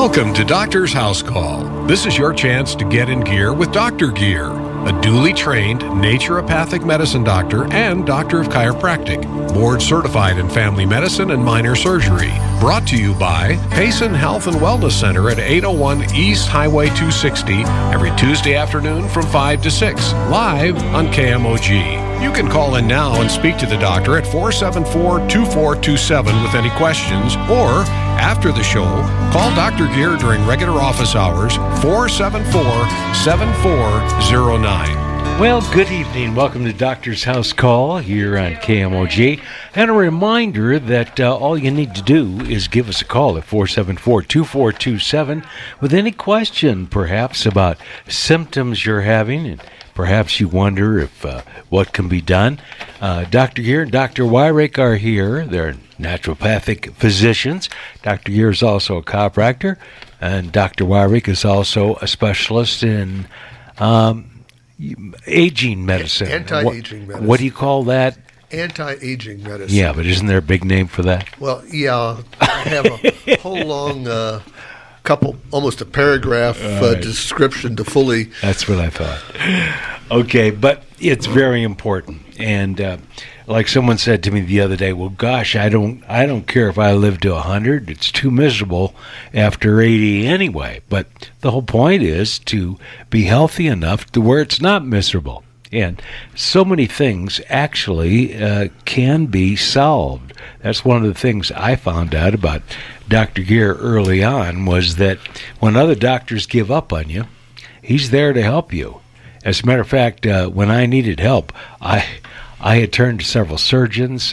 Welcome to Doctor's House Call. This is your chance to get in gear with Dr. Gear, a duly trained naturopathic medicine doctor and doctor of chiropractic, board certified in family medicine and minor surgery. Brought to you by Payson Health and Wellness Center at 801 East Highway 260 every Tuesday afternoon from 5 to 6, live on KMOG. You can call in now and speak to the doctor at 474-2427 with any questions, or after the show, call Dr. Gear during regular office hours, 474-7409. Well, good evening. Welcome to Doctor's House Call here on KMOG. And a reminder that all you need to do is give us a call at 474-2427 with any question, perhaps, about symptoms you're having, and perhaps you wonder if what can be done. Dr. Gear and Dr. Wyrick are here. They're naturopathic physicians. Dr. Gear is also a chiropractor, and Dr. Wyrick is also a specialist in aging medicine. Anti-aging medicine. What do you call that? Anti-aging medicine. Yeah, but isn't there a big name for that? Well, yeah, I have a whole long almost a paragraph description to fully... That's what I thought. Okay, but it's very important. And like someone said to me the other day, well, gosh, I don't care if I live to 100. It's too miserable after 80 anyway. But the whole point is to be healthy enough to where it's not miserable. And so many things actually can be solved. That's one of the things I found out about Dr. Gear early on, was that when other doctors give up on you, he's there to help you. As a matter of fact, when I needed help, I had turned to several surgeons.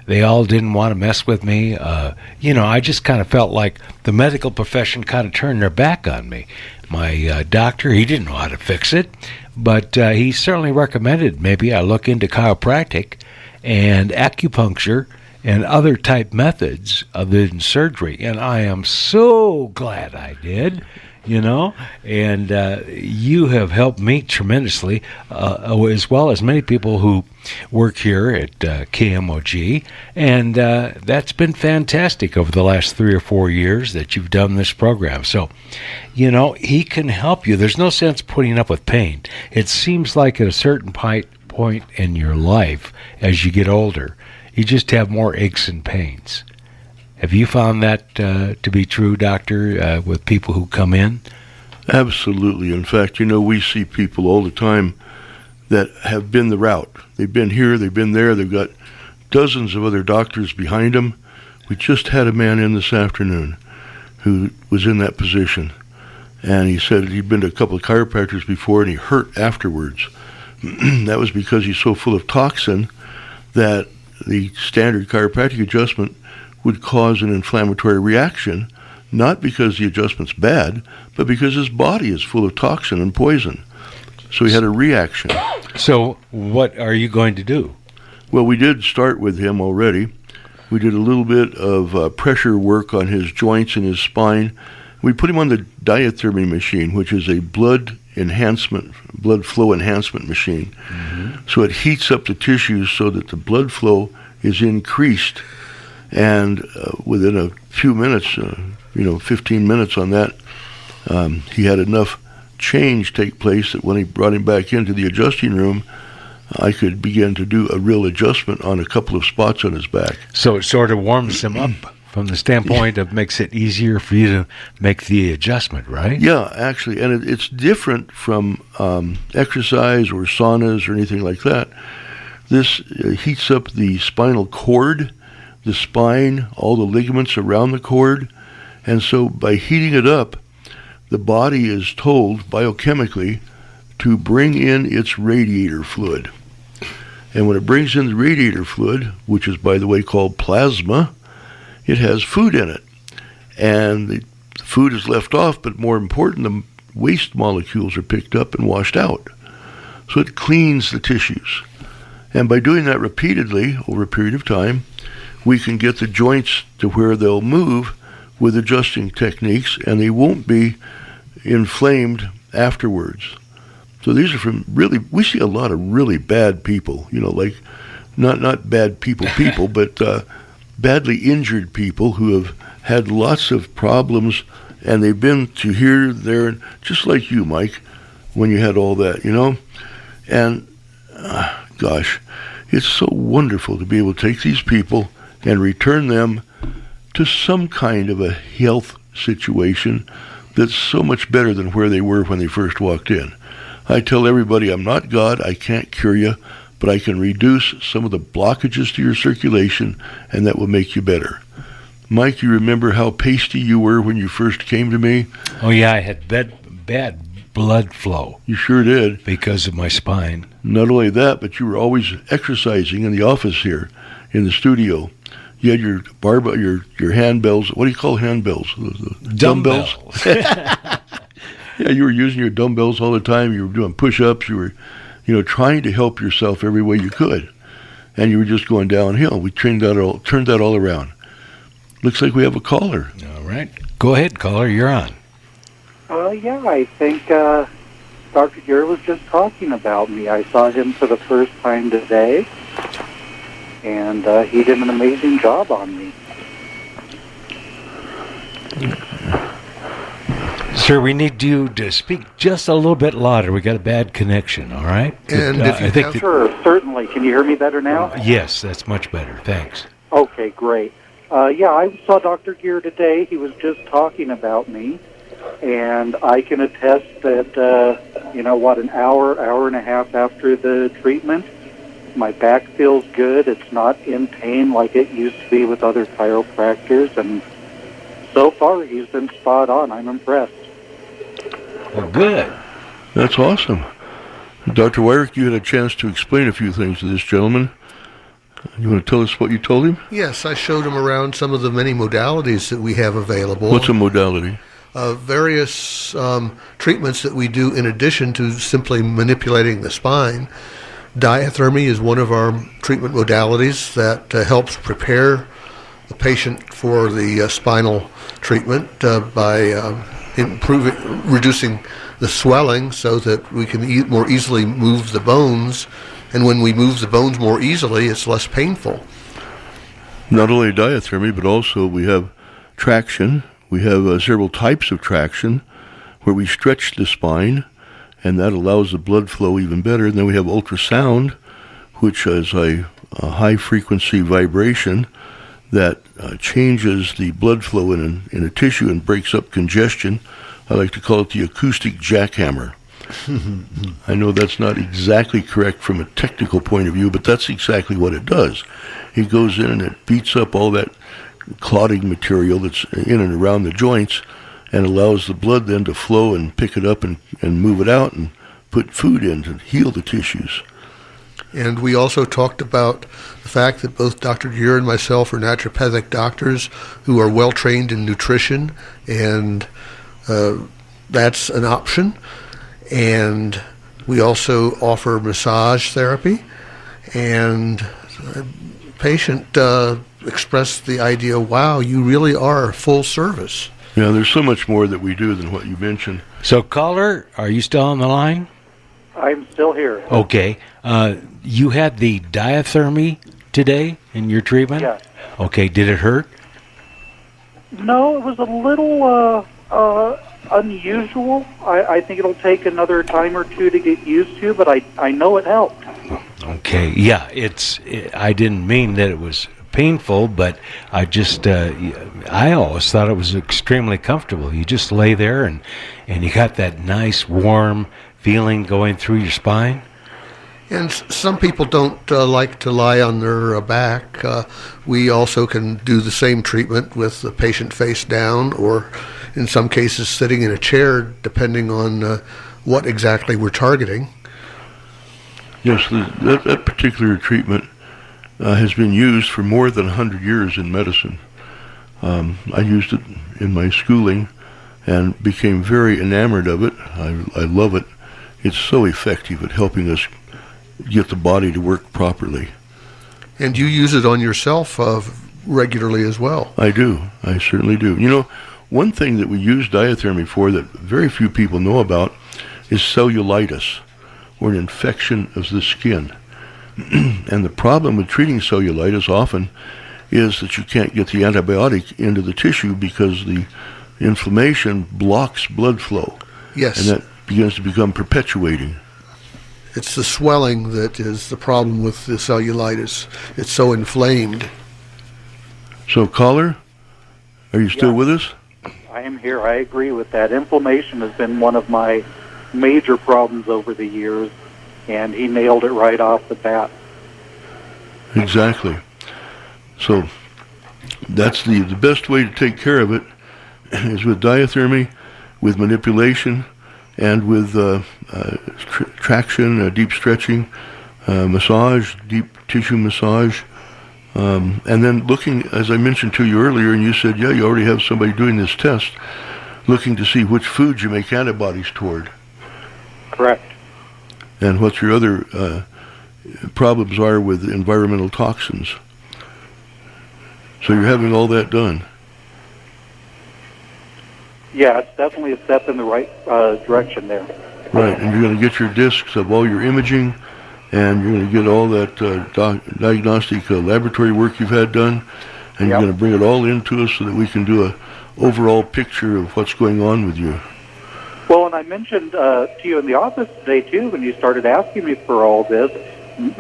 They all didn't want to mess with me. I just kind of felt like the medical profession kind of turned their back on me. My doctor, he didn't know how to fix it, but he certainly recommended maybe I look into chiropractic and acupuncture and other type methods other than surgery. And I am so glad I did. And you have helped me tremendously, as well as many people who work here at KMOG, and that's been fantastic over the last 3 or 4 years that you've done this program. So, he can help you. There's no sense putting up with pain. It seems like at a certain point in your life, as you get older, you just have more aches and pains. Have you found that to be true, Doctor, with people who come in? Absolutely. In fact, we see people all the time that have been the route. They've been here, they've been there, they've got dozens of other doctors behind them. We just had a man in this afternoon who was in that position, and he said he'd been to a couple of chiropractors before and he hurt afterwards. That was because he's so full of toxin that the standard chiropractic adjustment would cause an inflammatory reaction, not because the adjustment's bad, but because his body is full of toxin and poison. So he had a reaction. So what are you going to do? Well, we did start with him already. We did a little bit of pressure work on his joints and his spine. We put him on the diathermy machine, which is a blood flow enhancement machine. Mm-hmm. So it heats up the tissues so that the blood flow is increased. And within a few minutes, 15 minutes on that, he had enough change take place that when he brought him back into the adjusting room, I could begin to do a real adjustment on a couple of spots on his back. So it sort of warms him up from the standpoint of makes it easier for you to make the adjustment, right? Yeah, actually. And it's different from exercise or saunas or anything like that. This heats up the spinal cord, the spine, all the ligaments around the cord. And so by heating it up, the body is told biochemically to bring in its radiator fluid. And when it brings in the radiator fluid, which is, by the way, called plasma, it has food in it. And the food is left off, but more important, the waste molecules are picked up and washed out. So it cleans the tissues. And by doing that repeatedly over a period of time, we can get the joints to where they'll move with adjusting techniques, and they won't be inflamed afterwards. So these are from we see a lot of really bad people, like not bad people, but badly injured people who have had lots of problems And they've been to here, there, just like you, Mike, when you had all that, And, gosh, it's so wonderful to be able to take these people and return them to some kind of a health situation that's so much better than where they were when they first walked in. I tell everybody, I'm not God, I can't cure you, but I can reduce some of the blockages to your circulation, and that will make you better. Mike, you remember how pasty you were when you first came to me? Oh, yeah, I had bad blood flow. You sure did. Because of my spine. Not only that, but you were always exercising in the office here, in the studio. You had your handbells. What do you call handbells? Dumbbells. Yeah, you were using your dumbbells all the time. You were doing push-ups. You were, trying to help yourself every way you could, and you were just going downhill. We turned that all around. Looks like we have a caller. All right, go ahead, caller. You're on. Yeah, I think Dr. Gere was just talking about me. I saw him for the first time today, and he did an amazing job on me. Sir, we need you to speak just a little bit louder. We got a bad connection, all right? And if you I think Sure, certainly. Can you hear me better now? Yes, that's much better. Thanks. Okay, great. Yeah, I saw Dr. Gere today. He was just talking about me, and I can attest that, an hour and a half after the treatment, my back feels good. It's not in pain like it used to be with other chiropractors, and so far he's been spot on. I'm impressed. Well, good. That's awesome. Dr. Wyrick, you had a chance to explain a few things to this gentleman. You want to tell us what you told him? Yes, I showed him around some of the many modalities that we have available. What's a modality? Various treatments that we do in addition to simply manipulating the spine. Diathermy is one of our treatment modalities that helps prepare the patient for the spinal treatment by reducing the swelling so that we can more easily move the bones. And when we move the bones more easily, it's less painful. Not only diathermy, but also we have traction. We have several types of traction where we stretch the spine, and that allows the blood flow even better. And then we have ultrasound, which is a high-frequency vibration that changes the blood flow in a tissue and breaks up congestion. I like to call it the acoustic jackhammer. I know that's not exactly correct from a technical point of view, but that's exactly what it does. It goes in and it beats up all that clotting material that's in and around the joints and allows the blood then to flow and pick it up and move it out and put food in to heal the tissues. And we also talked about the fact that both Dr. Gere and myself are naturopathic doctors who are well trained in nutrition, and that's an option. And we also offer massage therapy, and the patient expressed the idea, wow, you really are full service. Yeah, there's so much more that we do than what you mentioned. So, caller, are you still on the line? I'm still here. Okay. You had the diathermy today in your treatment? Yes. Okay, did it hurt? No, it was a little unusual. I think it'll take another time or two to get used to, but I know it helped. Okay, yeah, I didn't mean that it was painful, but I just, I always thought it was extremely comfortable. You just lay there and you got that nice warm feeling going through your spine. And some people don't like to lie on their back. We also can do the same treatment with the patient face down, or in some cases sitting in a chair, depending on what exactly we're targeting. Yes, that particular treatment has been used for more than 100 years in medicine. I used it in my schooling and became very enamored of it. I love it. It's so effective at helping us get the body to work properly. And you use it on yourself regularly as well. I do. I certainly do. You know, one thing that we use diathermy for that very few people know about is cellulitis, or an infection of the skin. And the problem with treating cellulitis often is that you can't get the antibiotic into the tissue because the inflammation blocks blood flow. Yes. And that begins to become perpetuating. It's the swelling that is the problem with the cellulitis. It's so inflamed. So, caller, are you still with us? I am here. I agree with that. Inflammation has been one of my major problems over the years, and he nailed it right off the bat. Exactly. So that's the best way to take care of it is with diathermy, with manipulation, and with traction, deep stretching, massage, deep tissue massage. And then looking, as I mentioned to you earlier, and you said, yeah, you already have somebody doing this test, looking to see which foods you make antibodies toward. Correct. And what your other problems are with environmental toxins. So you're having all that done. Yeah, it's definitely a step in the right direction there. Right, and you're going to get your discs of all your imaging, and you're going to get all that diagnostic laboratory work you've had done, and you're going to bring it all into us so that we can do a overall picture of what's going on with you. Well, and I mentioned to you in the office today, too, when you started asking me for all this,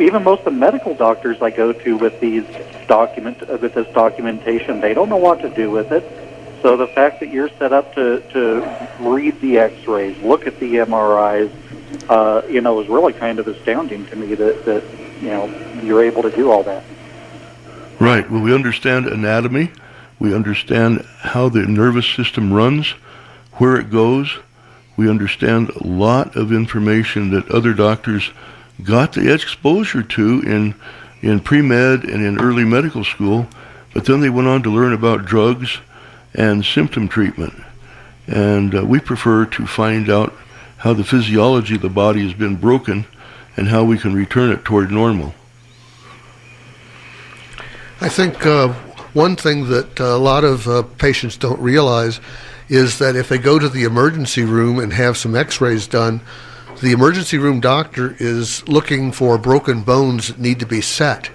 even most of the medical doctors I go to with this documentation, they don't know what to do with it. So the fact that you're set up to read the X-rays, look at the MRIs, is really kind of astounding to me that you're able to do all that. Right. Well, we understand anatomy. We understand how the nervous system runs, where it goes. We understand a lot of information that other doctors got the exposure to in pre-med and in early medical school, but then they went on to learn about drugs and symptom treatment. And we prefer to find out how the physiology of the body has been broken and how we can return it toward normal. I think one thing that a lot of patients don't realize is that if they go to the emergency room and have some x-rays done, the emergency room doctor is looking for broken bones that need to be set.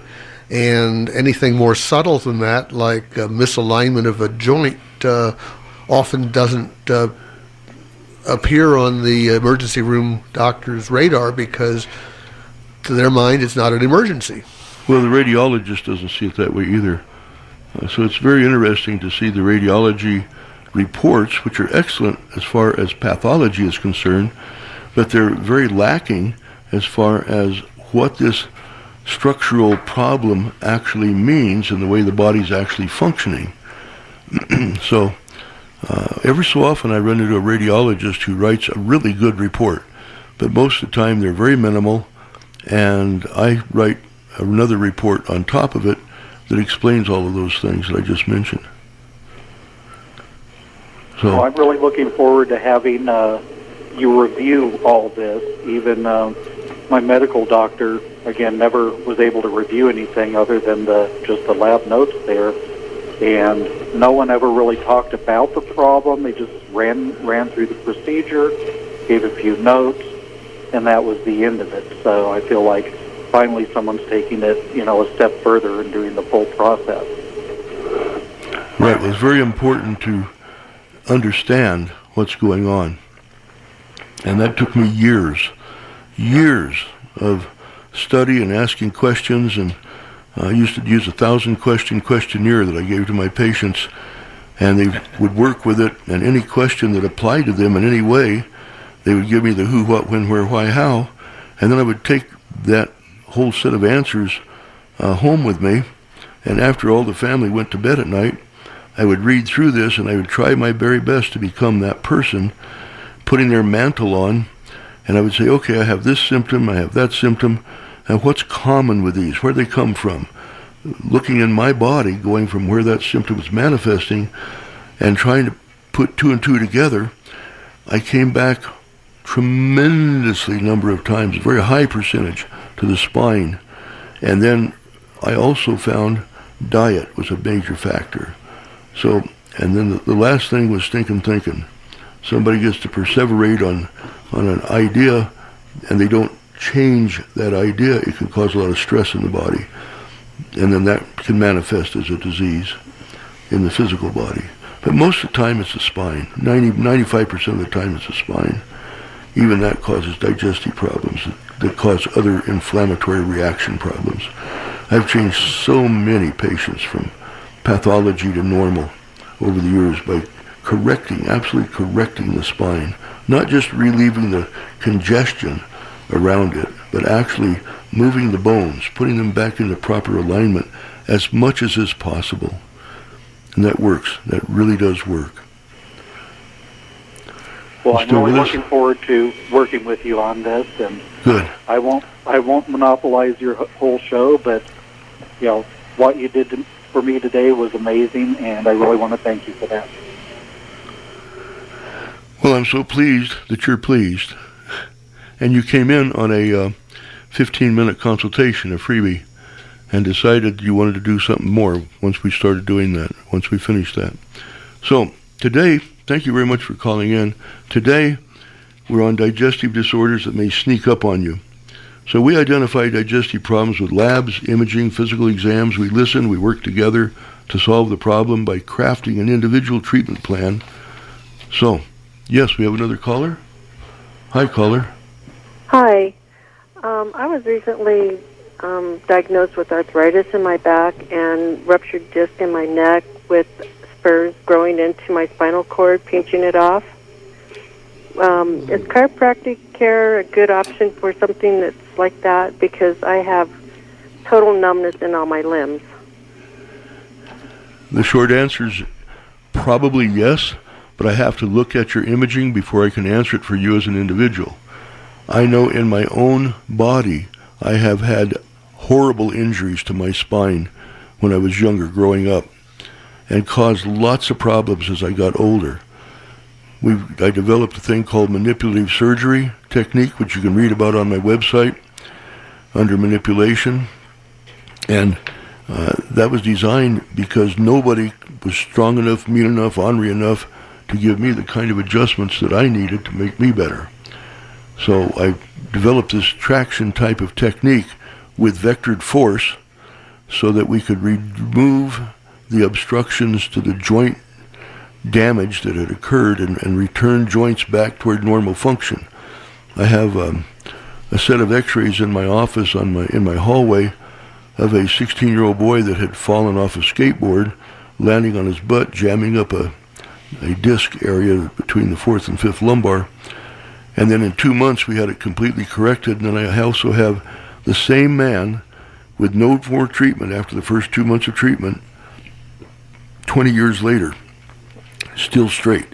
And anything more subtle than that, like misalignment of a joint, often doesn't appear on the emergency room doctor's radar because to their mind it's not an emergency. Well, the radiologist doesn't see it that way either. So it's very interesting to see the radiology reports, which are excellent as far as pathology is concerned, but they're very lacking as far as what this structural problem actually means and the way the body's actually functioning. So every so often I run into a radiologist who writes a really good report, but most of the time they're very minimal, and I write another report on top of it that explains all of those things that I just mentioned. So well, I'm really looking forward to having you review all this. Even my medical doctor, again, never was able to review anything other than just the lab notes there. And no one ever really talked about the problem. They just ran through the procedure, gave a few notes, and that was the end of it. So I feel like finally someone's taking it, a step further and doing the full process. right, well, it's very important to understand what's going on. And that took me years of study and asking questions, and I used to use a 1,000-question questionnaire that I gave to my patients, and they would work with it, and any question that applied to them in any way, they would give me the who, what, when, where, why, how, and then I would take that whole set of answers home with me, and after all the family went to bed at night, I would read through this, and I would try my very best to become that person, putting their mantle on, and I would say, okay, I have this symptom, I have that symptom, and what's common with these? Where do they come from? Looking in my body, going from where that symptom was manifesting, and trying to put two and two together, I came back tremendously number of times, a very high percentage, to the spine. And then I also found diet was a major factor. So, and then the last thing was stinking thinking. Somebody gets to perseverate on an idea, and they don't change that idea, it can cause a lot of stress in the body. And then that can manifest as a disease in the physical body. But most of the time it's the spine. 95% of the time it's the spine. Even that causes digestive problems that cause other inflammatory reaction problems. I've changed so many patients from pathology to normal over the years by absolutely correcting the spine. Not just relieving the congestion around it, but actually moving the bones, putting them back into proper alignment as much as is possible. And that works. That really does work. Well, I'm really looking forward to working with you on this, and good. I won't monopolize your whole show, but what you did for me today was amazing, and I really want to thank you for that. Well, I'm so pleased that you're pleased. And you came in on a 15-minute consultation, a freebie, and decided you wanted to do something more once we started doing that, once we finished that. So today, thank you very much for calling in. Today, we're on digestive disorders that may sneak up on you. So we identify digestive problems with labs, imaging, physical exams. We listen, we work together to solve the problem by crafting an individual treatment plan. So, yes, we have another caller. Hi, caller. Hi. I was recently diagnosed with arthritis in my back and ruptured disc in my neck with spurs growing into my spinal cord, pinching it off. Is chiropractic care a good option for something that's like that? Because I have total numbness in all my limbs. The short answer is probably yes, but I have to look at your imaging before I can answer it for you as an individual. I know in my own body I have had horrible injuries to my spine when I was younger growing up and caused lots of problems as I got older. I developed a thing called manipulative surgery technique, which you can read about on my website under manipulation. And that was designed because nobody was strong enough, mean enough, ornery enough to give me the kind of adjustments that I needed to make me better. So I developed this traction type of technique with vectored force so that we could remove the obstructions to the joint damage that had occurred and return joints back toward normal function. I have a set of x-rays in my office in my hallway of a 16-year-old boy that had fallen off a skateboard, landing on his butt, jamming up a disc area between the 4th and 5th lumbar. And then in 2 months we had it completely corrected. And then I also have the same man with no more treatment after the first 2 months of treatment, 20 years later, still straight,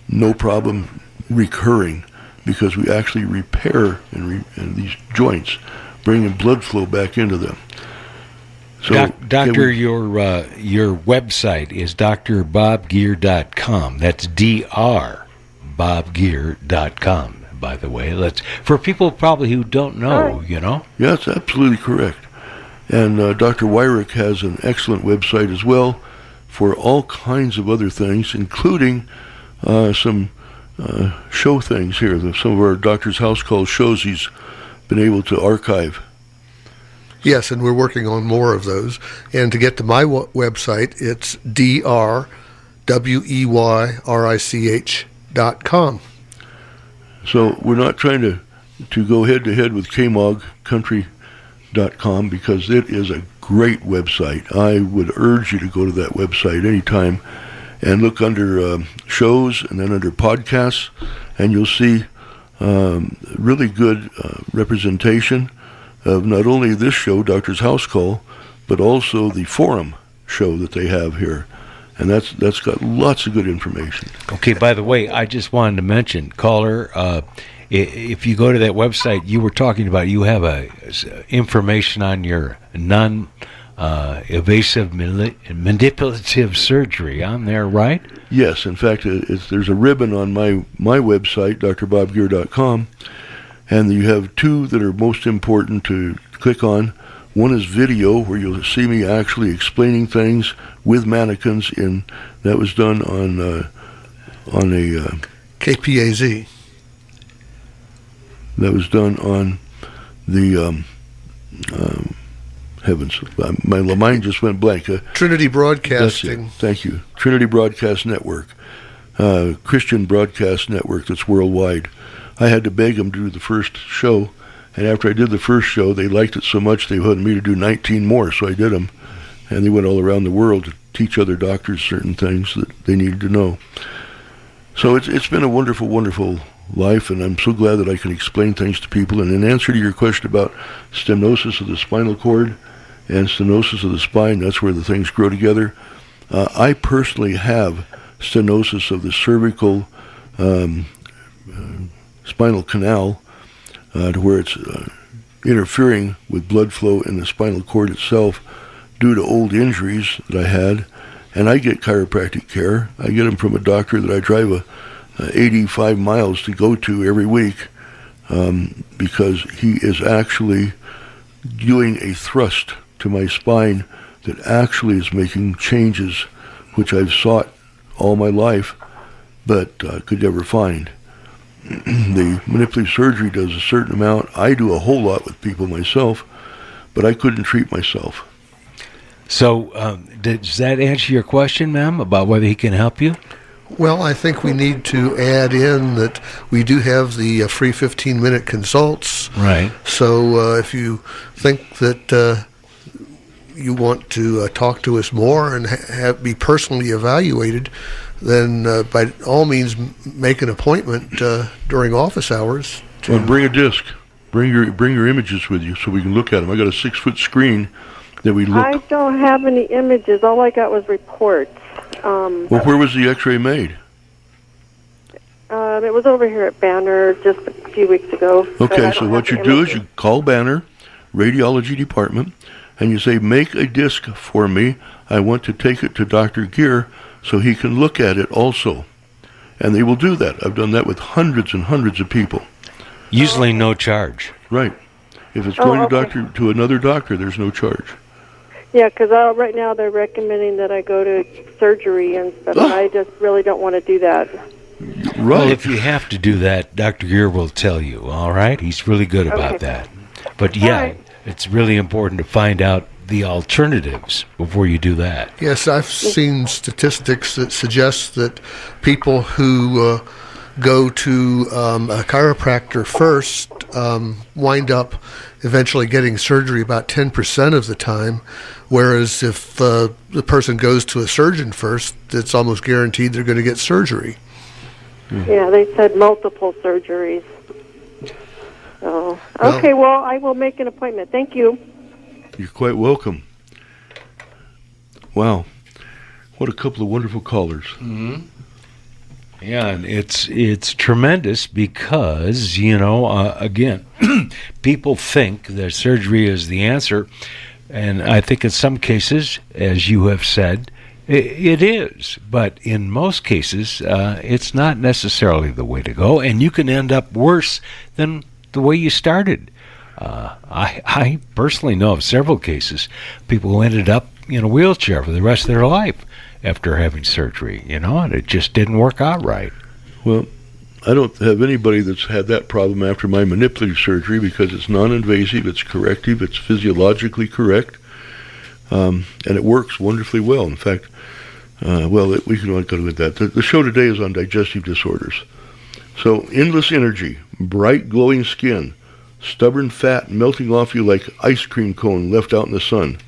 no problem recurring, because we actually repair and these joints, bringing blood flow back into them. So, Doctor, your website is drbobgear.com. That's drbobgear.com. By the way, for people probably who don't know, Yeah, that's absolutely correct. And Dr. Wyrick has an excellent website as well for all kinds of other things, including some show things here. Some of our Doctor's Housecall shows he's been able to archive. Yes, and we're working on more of those. And to get to my website, it's drweyrich.com. So we're not trying to go head-to-head with KMOG Country.com because it is a great website. I would urge you to go to that website anytime and look under shows and then under podcasts, and you'll see really good representation of not only this show, Doctor's House Call, but also the forum show that they have here. And that's got lots of good information. Okay, by the way, I just wanted to mention, caller, if you go to that website, you were talking about you have information on your non-invasive manipulative surgery on there, right? Yes, in fact, there's a ribbon on my website, drbobgear.com, and you have two that are most important to click on. One is video, where you'll see me actually explaining things with mannequins. That was done on a KPAZ. That was done on the heavens, my mind just went blank. Trinity That's Broadcasting. it. Thank you. Trinity Broadcast Network, Christian Broadcast Network that's worldwide. I had to beg them to do the first show, and after I did the first show, they liked it so much they wanted me to do 19 more, so I did them. And they went all around the world to teach other doctors certain things that they needed to know. So it's been a wonderful, wonderful life, and I'm so glad that I can explain things to people. And in answer to your question about stenosis of the spinal cord and stenosis of the spine, that's where the things grow together. I personally have stenosis of the cervical spinal canal, to where it's interfering with blood flow in the spinal cord itself due to old injuries that I had. And I get chiropractic care. I get them from a doctor that I drive 85 miles to go to every week, because he is actually doing a thrust to my spine that actually is making changes which I've sought all my life but could never find. The manipulative surgery does a certain amount. I do a whole lot with people myself, but I couldn't treat myself. So does that answer your question, ma'am, about whether he can help you? Well, I think we need to add in that we do have the free 15-minute consults. Right. So if you think that you want to talk to us more and be personally evaluated, then by all means make an appointment during office hours. Well, bring a disc. Bring your images with you so we can look at them. I got a 6-foot screen that we look. I don't have any images. All I got was reports. Well, where was the X-ray made? It was over here at Banner just a few weeks ago. Okay, so what you do is you call Banner, radiology department, and you say, make a disc for me. I want to take it to Dr. Gear so he can look at it also. And they will do that. I've done that with hundreds and hundreds of people. Usually no charge. Right. If it's going to another doctor, there's no charge. Yeah, because right now they're recommending that I go to surgery and stuff, and I just really don't want to do that. Right. Well, if you have to do that, Dr. Gear will tell you, all right? He's really good about that. But yeah, it's really important to find out the alternatives before you do that. Yes, I've seen statistics that suggest that people who go to a chiropractor first wind up eventually getting surgery about 10% of the time, whereas if the person goes to a surgeon first, it's almost guaranteed they're going to get surgery. Yeah, they said multiple surgeries. So, okay, well, I will make an appointment. Thank you. You're quite welcome. Wow. What a couple of wonderful callers. Mm-hmm. Yeah, and it's tremendous because, again, people think that surgery is the answer, and I think in some cases, as you have said, it is. But in most cases, it's not necessarily the way to go, and you can end up worse than the way you started. I personally know of several cases, people who ended up in a wheelchair for the rest of their life after having surgery, and it just didn't work out right. Well, I don't have anybody that's had that problem after my manipulative surgery because it's non-invasive, it's corrective, it's physiologically correct, and it works wonderfully well. In fact, we can go with that. The show today is on digestive disorders. So, endless energy, bright glowing skin, stubborn fat melting off you like ice cream cone left out in the sun.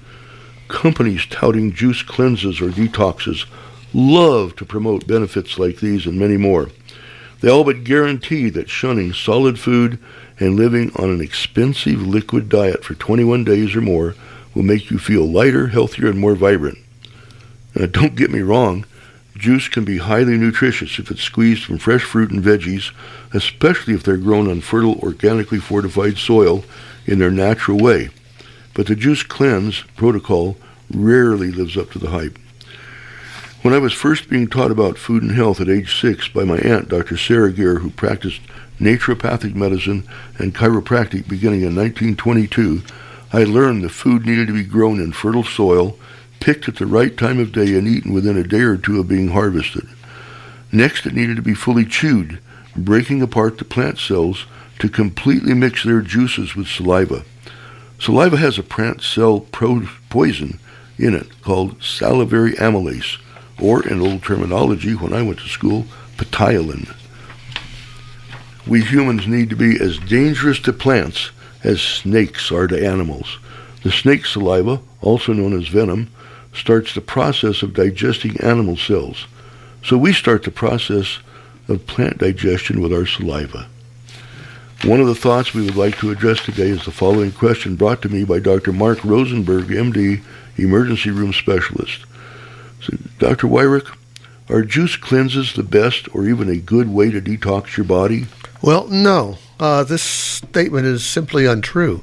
Companies touting juice cleanses or detoxes love to promote benefits like these and many more. They all but guarantee that shunning solid food and living on an expensive liquid diet for 21 days or more will make you feel lighter, healthier, and more vibrant. Now, don't get me wrong, juice can be highly nutritious if it's squeezed from fresh fruit and veggies, especially if they're grown on fertile, organically fortified soil in their natural way. But the juice cleanse protocol rarely lives up to the hype. When I was first being taught about food and health at age 6 by my aunt, Dr. Sarah Gear, who practiced naturopathic medicine and chiropractic beginning in 1922, I learned the food needed to be grown in fertile soil, picked at the right time of day, and eaten within a day or two of being harvested. Next, it needed to be fully chewed, breaking apart the plant cells to completely mix their juices with saliva. Saliva has a plant cell poison in it called salivary amylase, or in old terminology when I went to school, ptyalin. We humans need to be as dangerous to plants as snakes are to animals. The snake saliva, also known as venom, starts the process of digesting animal cells. So we start the process of plant digestion with our saliva. One of the thoughts we would like to address today is the following question brought to me by Dr. Mark Rosenberg, MD, emergency room specialist. So, Dr. Wyrick, are juice cleanses the best or even a good way to detox your body? Well, no. This statement is simply untrue.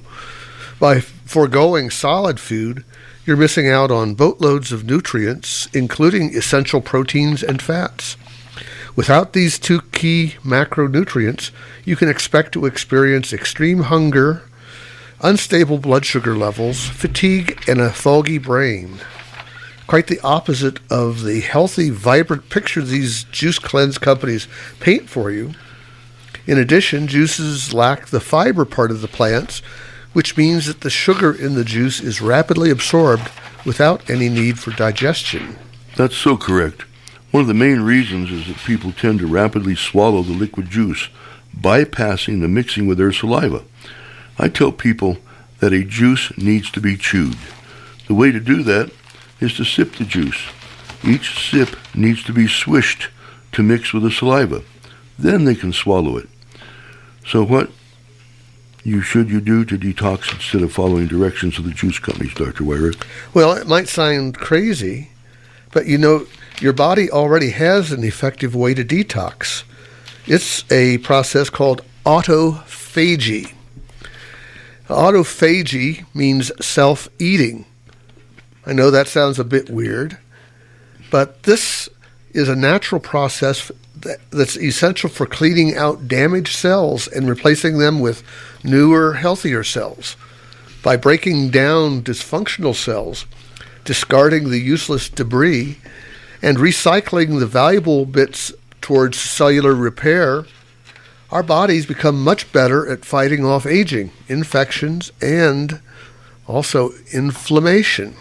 By foregoing solid food, you're missing out on boatloads of nutrients, including essential proteins and fats. Without these two key macronutrients, you can expect to experience extreme hunger, unstable blood sugar levels, fatigue, and a foggy brain. Quite the opposite of the healthy, vibrant picture these juice cleanse companies paint for you. In addition, juices lack the fiber part of the plants, which means that the sugar in the juice is rapidly absorbed without any need for digestion. That's so correct. One of the main reasons is that people tend to rapidly swallow the liquid juice, bypassing the mixing with their saliva. I tell people that a juice needs to be chewed. The way to do that is to sip the juice. Each sip needs to be swished to mix with the saliva. Then they can swallow it. So what should you do to detox instead of following directions of the juice companies, Dr. Wyrick? Well, it might sound crazy, but your body already has an effective way to detox. It's a process called autophagy. Autophagy means self-eating. I know that sounds a bit weird, but this is a natural process that's essential for cleaning out damaged cells and replacing them with newer, healthier cells. By breaking down dysfunctional cells, discarding the useless debris, and recycling the valuable bits towards cellular repair, our bodies become much better at fighting off aging, infections, and also inflammation.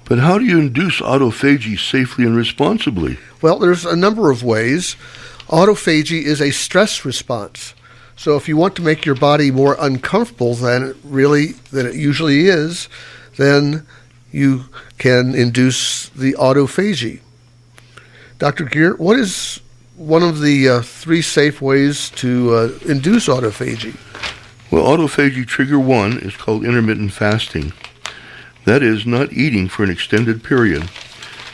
But how do you induce autophagy safely and responsibly? Well, there's a number of ways. Autophagy is a stress response. So if you want to make your body more uncomfortable than it usually is, then you can induce the autophagy. Dr. Geer, what is one of the 3 safe ways to induce autophagy? Well, autophagy trigger 1 is called intermittent fasting. That is, not eating for an extended period.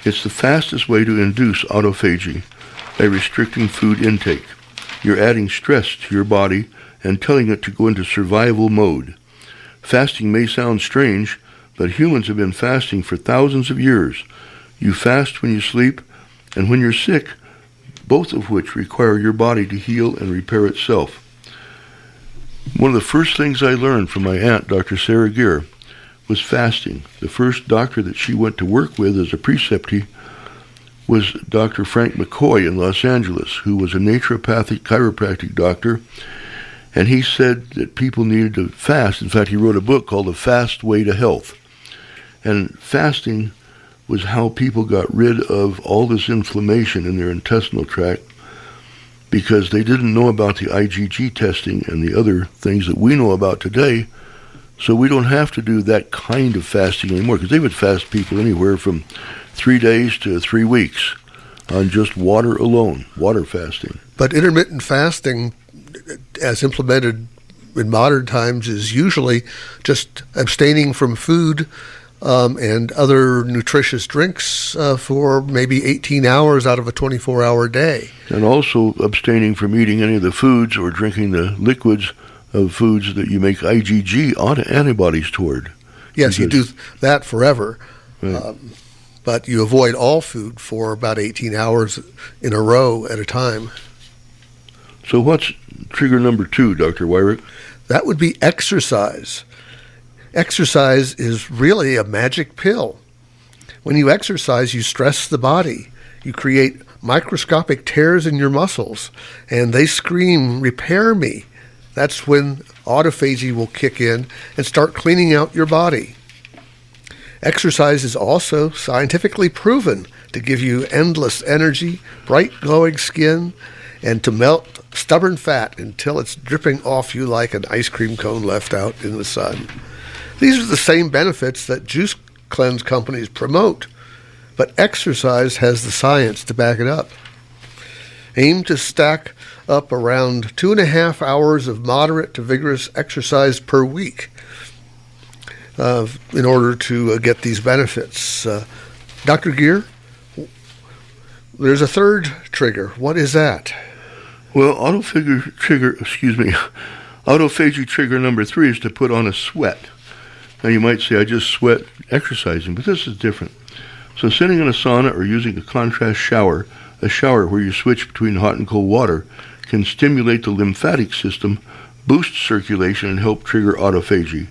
It's the fastest way to induce autophagy by restricting food intake. You're adding stress to your body and telling it to go into survival mode. Fasting may sound strange, but humans have been fasting for thousands of years. You fast when you sleep and when you're sick, both of which require your body to heal and repair itself. One of the first things I learned from my aunt, Dr. Sarah Geer, was fasting. The first doctor that she went to work with as a preceptee was Dr. Frank McCoy in Los Angeles, who was a naturopathic chiropractic doctor, and he said that people needed to fast. In fact, he wrote a book called The Fast Way to Health. And fasting was how people got rid of all this inflammation in their intestinal tract because they didn't know about the IgG testing and the other things that we know about today. So we don't have to do that kind of fasting anymore, because they would fast people anywhere from 3 days to 3 weeks on just water alone, water fasting. But intermittent fasting, as implemented in modern times, is usually just abstaining from food and other nutritious drinks for maybe 18 hours out of a 24-hour day. And also abstaining from eating any of the foods or drinking the liquids of foods that you make IgG antibodies toward. Yes, you do that forever, Right. but you avoid all food for about 18 hours in a row at a time. So what's trigger number 2, Dr. Wyrick? That would be exercise. Exercise is really a magic pill. When you exercise, you stress the body. You create microscopic tears in your muscles, and they scream, "Repair me." That's when autophagy will kick in and start cleaning out your body. Exercise is also scientifically proven to give you endless energy, bright glowing skin, and to melt stubborn fat until it's dripping off you like an ice cream cone left out in the sun. These are the same benefits that juice cleanse companies promote, but exercise has the science to back it up. Aim to stack up around 2.5 hours of moderate to vigorous exercise per week in order to get these benefits. Dr. Gear, there's a third trigger. What is that? Well, autophagy trigger number 3 is to put on a sweat. Now you might say, I just sweat exercising, but this is different. So sitting in a sauna or using a contrast shower, a shower where you switch between hot and cold water, can stimulate the lymphatic system, boost circulation, and help trigger autophagy.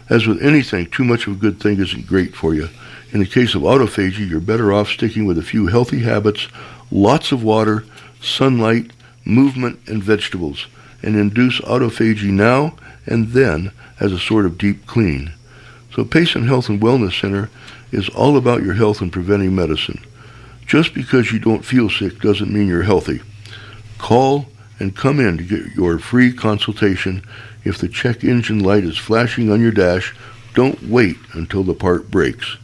As with anything, too much of a good thing isn't great for you. In the case of autophagy, you're better off sticking with a few healthy habits, lots of water, sunlight, movement, and vegetables, and induce autophagy now and then as a sort of deep clean. So Payson Health and Wellness Center is all about your health and preventing medicine. Just because you don't feel sick doesn't mean you're healthy. Call and come in to get your free consultation. If the check engine light is flashing on your dash, don't wait until the part breaks.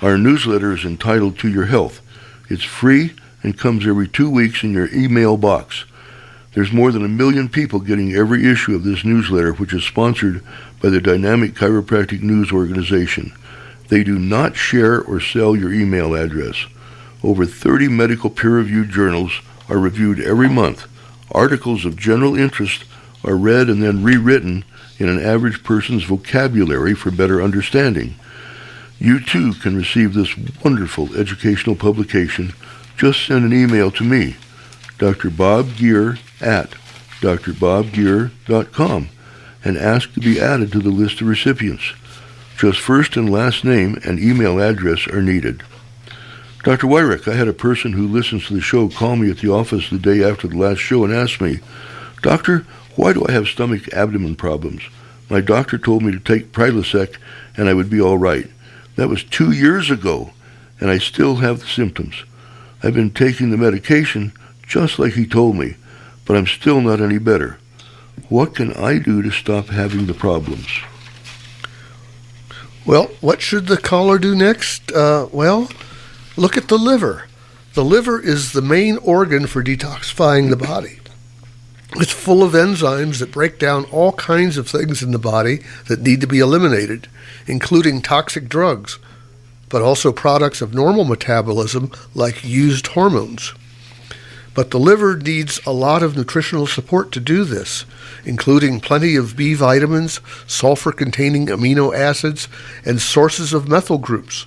Our newsletter is entitled To Your Health. It's free and comes every 2 weeks in your email box. There's more than 1 million people getting every issue of this newsletter, which is sponsored by the Dynamic Chiropractic News Organization. They do not share or sell your email address. Over 30 medical peer-reviewed journals are reviewed every month. Articles of general interest are read and then rewritten in an average person's vocabulary for better understanding. You too can receive this wonderful educational publication. Just send an email to me, Dr. Bob Gear at drbobgear.com, and ask to be added to the list of recipients. Just first and last name and email address are needed. Dr. Wyrick, I had a person who listens to the show call me at the office the day after the last show and ask me, Doctor, why do I have stomach abdomen problems? My doctor told me to take Prilosec and I would be all right. That was 2 years ago, and I still have the symptoms. I've been taking the medication just like he told me, but I'm still not any better. What can I do to stop having the problems? Well, what should the caller do next? Look at the liver. The liver is the main organ for detoxifying the body. It's full of enzymes that break down all kinds of things in the body that need to be eliminated, including toxic drugs, but also products of normal metabolism like used hormones. But the liver needs a lot of nutritional support to do this, including plenty of B vitamins, sulfur-containing amino acids, and sources of methyl groups.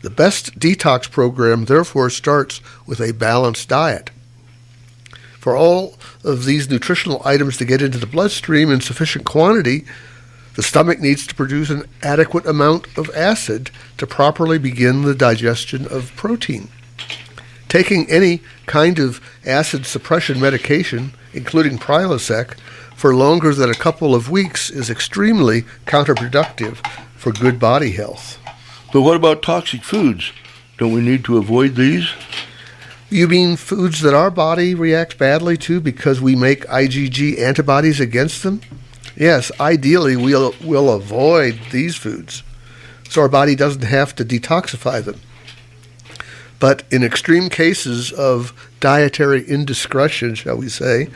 The best detox program, therefore, starts with a balanced diet. For all of these nutritional items to get into the bloodstream in sufficient quantity, the stomach needs to produce an adequate amount of acid to properly begin the digestion of protein. Taking any kind of acid suppression medication, including Prilosec, for longer than a couple of weeks is extremely counterproductive for good body health. But what about toxic foods? Don't we need to avoid these? You mean foods that our body reacts badly to because we make IgG antibodies against them? Yes, ideally we'll avoid these foods so our body doesn't have to detoxify them. But in extreme cases of dietary indiscretion, shall we say,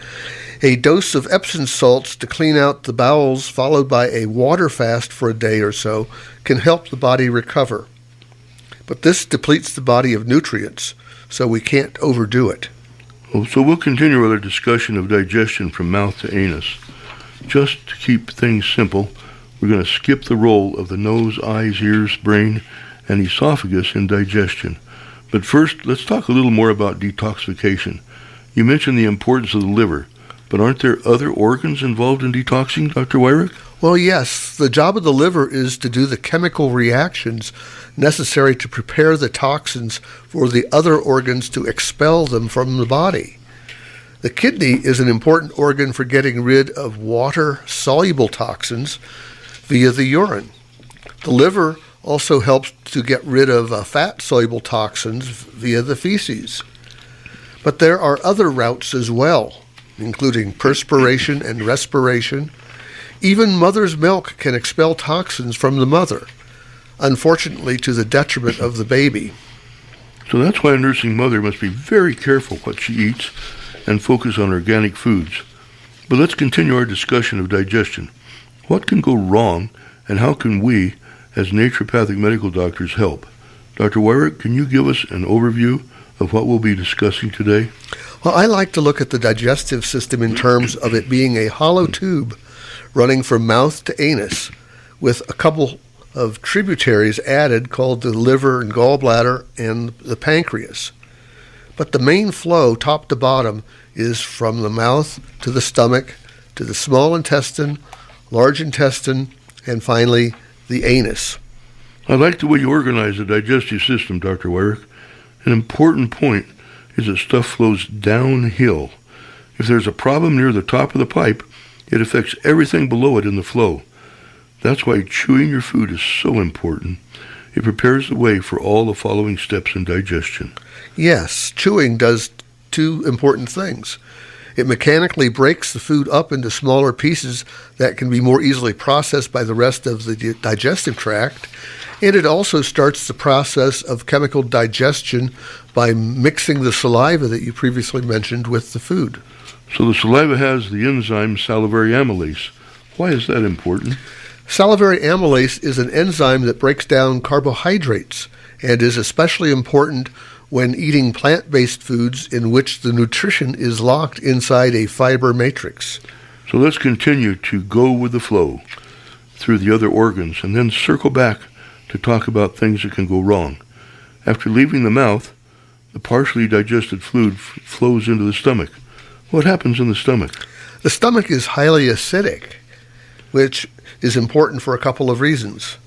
a dose of Epsom salts to clean out the bowels followed by a water fast for a day or so can help the body recover. But this depletes the body of nutrients, so we can't overdo it. So we'll continue with our discussion of digestion from mouth to anus. Just to keep things simple, we're going to skip the role of the nose, eyes, ears, brain, and esophagus in digestion. But first, let's talk a little more about detoxification. You mentioned the importance of the liver, but aren't there other organs involved in detoxing, Dr. Wyrick? Well, yes. The job of the liver is to do the chemical reactions necessary to prepare the toxins for the other organs to expel them from the body. The kidney is an important organ for getting rid of water-soluble toxins via the urine. The liver also helps to get rid of fat-soluble toxins via the feces. But there are other routes as well, including perspiration and respiration. Even mother's milk can expel toxins from the mother, unfortunately to the detriment of the baby. So that's why a nursing mother must be very careful what she eats and focus on organic foods. But let's continue our discussion of digestion. What can go wrong, and how can we, as naturopathic medical doctors, help? Dr. Weyrich, can you give us an overview of what we'll be discussing today? Well, I like to look at the digestive system in terms of it being a hollow tube running from mouth to anus, with a couple of tributaries added called the liver and gallbladder and the pancreas. But the main flow, top to bottom, is from the mouth to the stomach, to the small intestine, large intestine, and finally the anus. I like the way you organize the digestive system, Dr. Weyrich. An important point is that stuff flows downhill. If there's a problem near the top of the pipe, it affects everything below it in the flow. That's why chewing your food is so important. It prepares the way for all the following steps in digestion. Yes, chewing does two important things. It mechanically breaks the food up into smaller pieces that can be more easily processed by the rest of the digestive tract, and it also starts the process of chemical digestion by mixing the saliva that you previously mentioned with the food. So the saliva has the enzyme salivary amylase. Why is that important? Salivary amylase is an enzyme that breaks down carbohydrates and is especially important when eating plant-based foods in which the nutrition is locked inside a fiber matrix. So let's continue to go with the flow through the other organs and then circle back to talk about things that can go wrong. After leaving the mouth, the partially digested fluid flows into the stomach. What happens in the stomach? The stomach is highly acidic, which is important for a couple of reasons.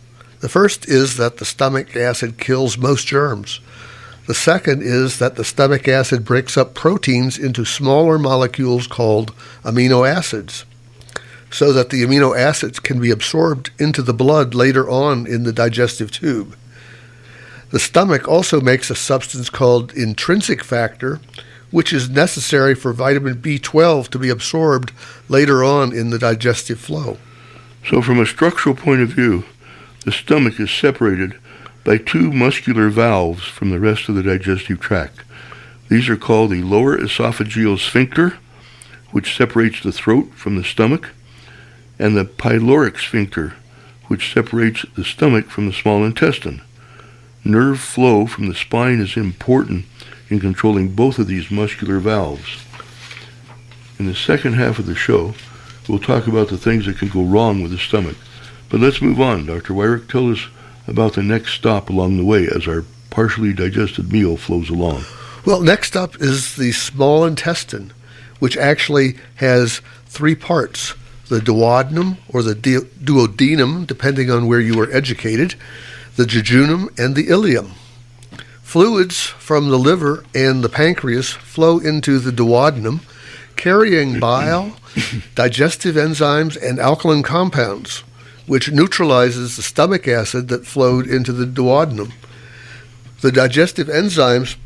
The first is that the stomach acid kills most germs. The second is that the stomach acid breaks up proteins into smaller molecules called amino acids, so that the amino acids can be absorbed into the blood later on in the digestive tube. The stomach also makes a substance called intrinsic factor, which is necessary for vitamin B12 to be absorbed later on in the digestive flow. So from a structural point of view, the stomach is separated by two muscular valves from the rest of the digestive tract. These are called the lower esophageal sphincter, which separates the throat from the stomach, and the pyloric sphincter, which separates the stomach from the small intestine. Nerve flow from the spine is important in controlling both of these muscular valves. In the second half of the show, we'll talk about the things that can go wrong with the stomach. But let's move on. Dr. Weyrich, tell us about the next stop along the way as our partially digested meal flows along. Well, next up is the small intestine, which actually has three parts: the duodenum, or the duodenum, depending on where you were educated, the jejunum, and the ileum. Fluids from the liver and the pancreas flow into the duodenum, carrying bile, digestive enzymes, and alkaline compounds, which neutralizes the stomach acid that flowed into the duodenum. The digestive enzymes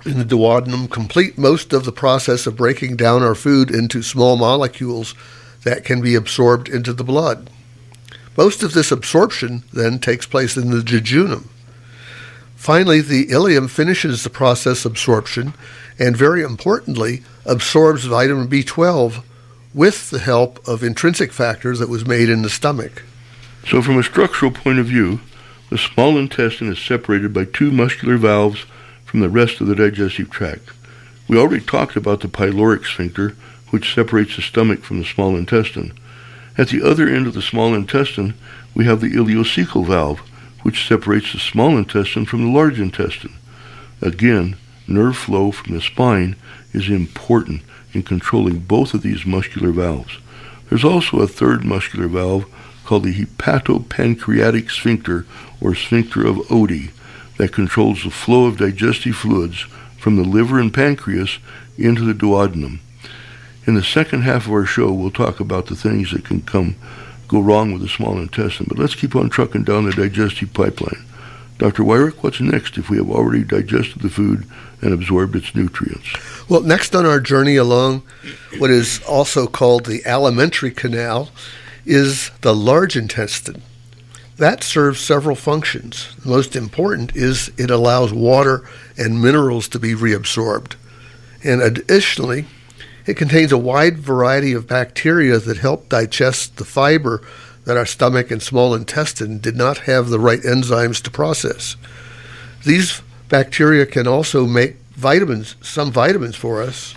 in the duodenum complete most of the process of breaking down our food into small molecules that can be absorbed into the blood. Most of this absorption then takes place in the jejunum. Finally, the ileum finishes the process absorption and, very importantly, absorbs vitamin B12 with the help of intrinsic factor that was made in the stomach. So from a structural point of view, the small intestine is separated by two muscular valves from the rest of the digestive tract. We already talked about the pyloric sphincter, which separates the stomach from the small intestine. At the other end of the small intestine, we have the ileocecal valve, which separates the small intestine from the large intestine. Again, nerve flow from the spine is important in controlling both of these muscular valves. There's also a third muscular valve called the hepatopancreatic sphincter, or sphincter of Oddi, that controls the flow of digestive fluids from the liver and pancreas into the duodenum. In the second half of our show, we'll talk about the things that can go wrong with the small intestine. But let's keep on trucking down the digestive pipeline. Dr. Wyrick, what's next if we have already digested the food and absorbed its nutrients? Well, next on our journey along what is also called the alimentary canal is the large intestine. That serves several functions. The most important is it allows water and minerals to be reabsorbed. And additionally, it contains a wide variety of bacteria that help digest the fiber that our stomach and small intestine did not have the right enzymes to process. These bacteria can also make some vitamins for us,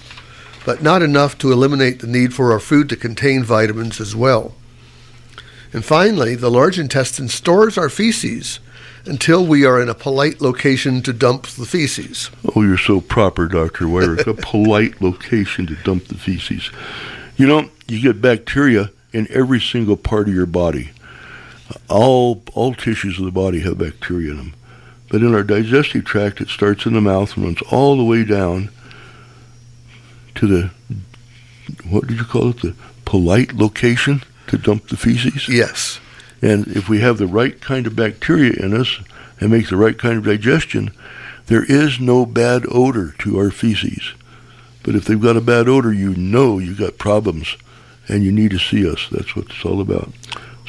but not enough to eliminate the need for our food to contain vitamins as well. And finally, the large intestine stores our feces until we are in a polite location to dump the feces. Oh, you're so proper, Dr. Wyrick. A polite location to dump the feces. You know, you get bacteria in every single part of your body. All tissues of the body have bacteria in them. But in our digestive tract, it starts in the mouth and runs all the way down to the, what did you call it, the polite location to dump the feces? Yes. And if we have the right kind of bacteria in us and make the right kind of digestion, there is no bad odor to our feces. But if they've got a bad odor, you know you got problems and you need to see us. That's what it's all about.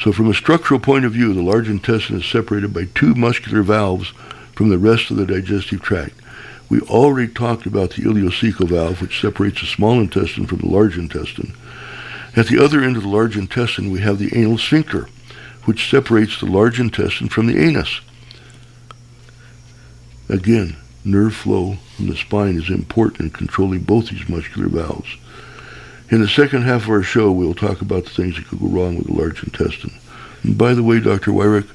So from a structural point of view, the large intestine is separated by two muscular valves from the rest of the digestive tract. We already talked about the ileocecal valve, which separates the small intestine from the large intestine. At the other end of the large intestine, we have the anal sphincter, which separates the large intestine from the anus. Again, nerve flow from the spine is important in controlling both these muscular valves. In the second half of our show, we'll talk about the things that could go wrong with the large intestine. And by the way, Dr. Wyrick,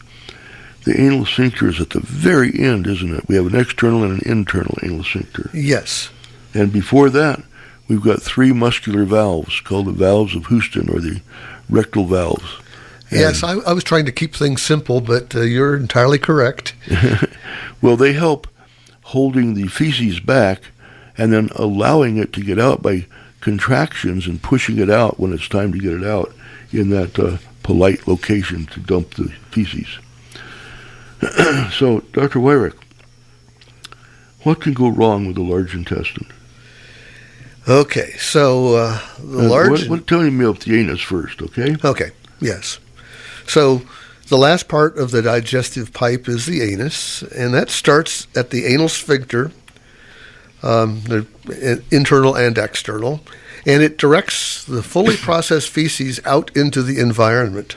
the anal sphincter is at the very end, isn't it? We have an external and an internal anal sphincter. Yes. And before that, we've got three muscular valves called the valves of Houston, or the rectal valves. Yes, I was trying to keep things simple, but you're entirely correct. Well, they help holding the feces back and then allowing it to get out by contractions and pushing it out when it's time to get it out in that polite location to dump the feces. So, Dr. Wyrick, what can go wrong with the large intestine? Okay, so the large... Tell me about the anus first, okay? Okay, yes. So the last part of the digestive pipe is the anus, and that starts at the anal sphincter, the internal and external, and it directs the fully processed feces out into the environment.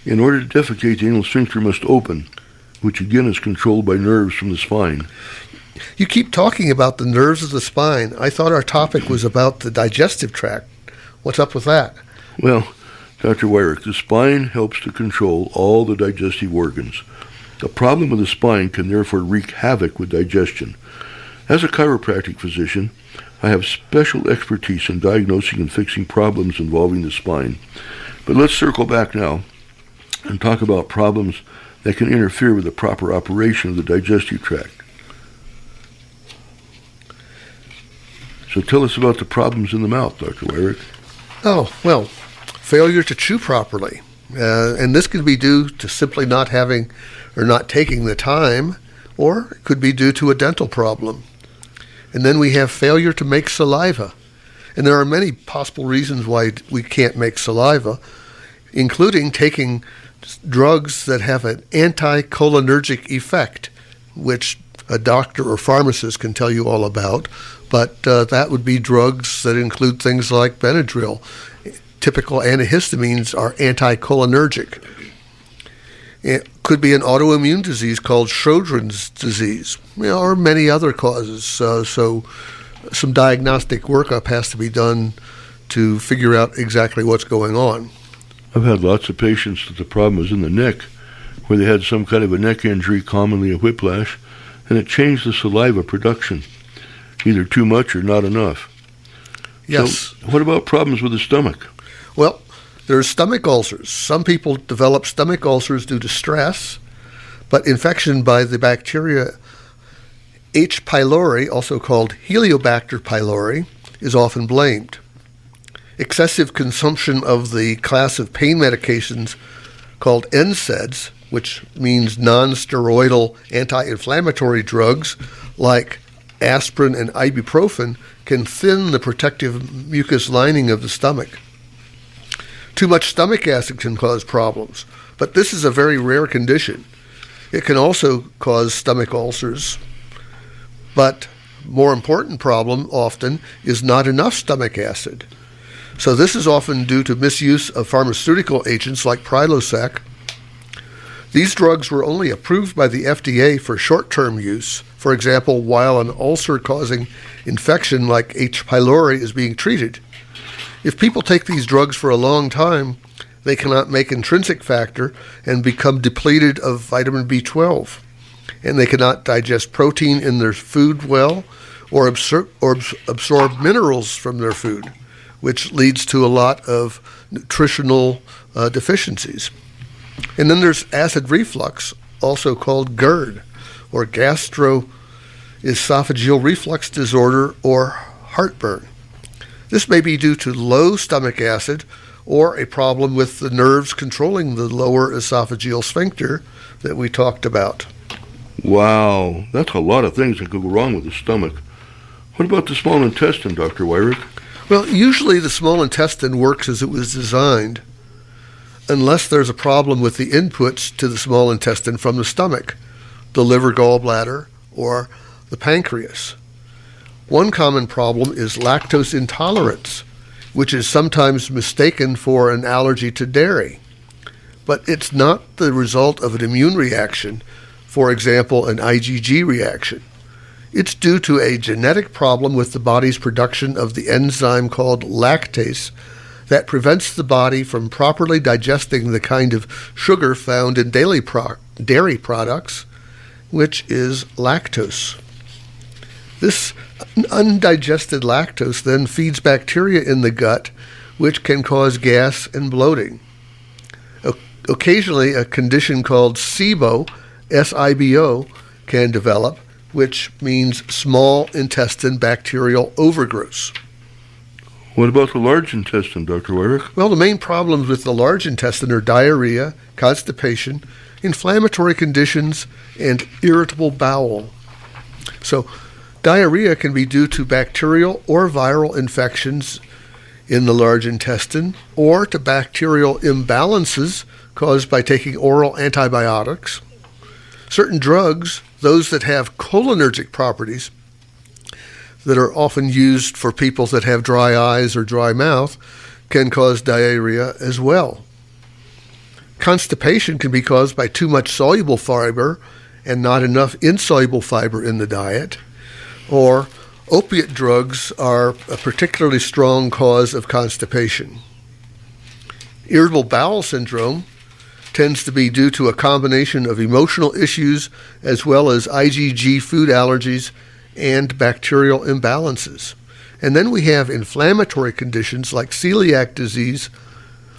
In order to defecate, the anal sphincter must open, which again is controlled by nerves from the spine. You keep talking about the nerves of the spine. I thought our topic was about the digestive tract. What's up with that? Well, Dr. Wyrick, the spine helps to control all the digestive organs. A problem with the spine can therefore wreak havoc with digestion. As a chiropractic physician, I have special expertise in diagnosing and fixing problems involving the spine. But let's circle back now and talk about problems that can interfere with the proper operation of the digestive tract. So tell us about the problems in the mouth, Dr. Wyrick. Oh, well, failure to chew properly. And this could be due to simply not having or not taking the time, or it could be due to a dental problem. And then we have failure to make saliva. And there are many possible reasons why we can't make saliva, including taking drugs that have an anticholinergic effect, which a doctor or pharmacist can tell you all about. But that would be drugs that include things like Benadryl. Typical antihistamines are anticholinergic. It could be an autoimmune disease called Sjogren's disease, or many other causes. So some diagnostic workup has to be done to figure out exactly what's going on. I've had lots of patients that the problem was in the neck, where they had some kind of a neck injury, commonly a whiplash, and it changed the saliva production, either too much or not enough. Yes. So what about problems with the stomach? Well, there's stomach ulcers. Some people develop stomach ulcers due to stress, but infection by the bacteria H. pylori, also called Heliobacter pylori, is often blamed. Excessive consumption of the class of pain medications called NSAIDs, which means non-steroidal anti-inflammatory drugs like aspirin and ibuprofen, can thin the protective mucus lining of the stomach. Too much stomach acid can cause problems, but this is a very rare condition. It can also cause stomach ulcers, but more important problem often is not enough stomach acid. So this is often due to misuse of pharmaceutical agents like Prilosec. These drugs were only approved by the FDA for short-term use. For example, while an ulcer-causing infection like H. pylori is being treated. If people take these drugs for a long time, they cannot make intrinsic factor and become depleted of vitamin B12. And they cannot digest protein in their food well or absorb minerals from their food, which leads to a lot of nutritional deficiencies. And then there's acid reflux, also called GERD, or gastroesophageal reflux disorder, or heartburn. This may be due to low stomach acid or a problem with the nerves controlling the lower esophageal sphincter that we talked about. Wow, that's a lot of things that could go wrong with the stomach. What about the small intestine, Dr. Weyrich? Well, usually the small intestine works as it was designed, unless there's a problem with the inputs to the small intestine from the stomach, the liver, gallbladder, or the pancreas. One common problem is lactose intolerance, which is sometimes mistaken for an allergy to dairy. But it's not the result of an immune reaction, for example, an IgG reaction. It's due to a genetic problem with the body's production of the enzyme called lactase that prevents the body from properly digesting the kind of sugar found in dairy products, which is lactose. This undigested lactose then feeds bacteria in the gut, which can cause gas and bloating. Occasionally, a condition called SIBO, S-I-B-O, can develop, which means small intestine bacterial overgrowth. What about the large intestine, Dr. Weyrich? Well, the main problems with the large intestine are diarrhea, constipation, inflammatory conditions, and irritable bowel. So, diarrhea can be due to bacterial or viral infections in the large intestine, or to bacterial imbalances caused by taking oral antibiotics. Certain drugs, those that have cholinergic properties, that are often used for people that have dry eyes or dry mouth, can cause diarrhea as well. Constipation can be caused by too much soluble fiber and not enough insoluble fiber in the diet. Or opiate drugs are a particularly strong cause of constipation. Irritable bowel syndrome tends to be due to a combination of emotional issues as well as IgG food allergies and bacterial imbalances. And then we have inflammatory conditions like celiac disease,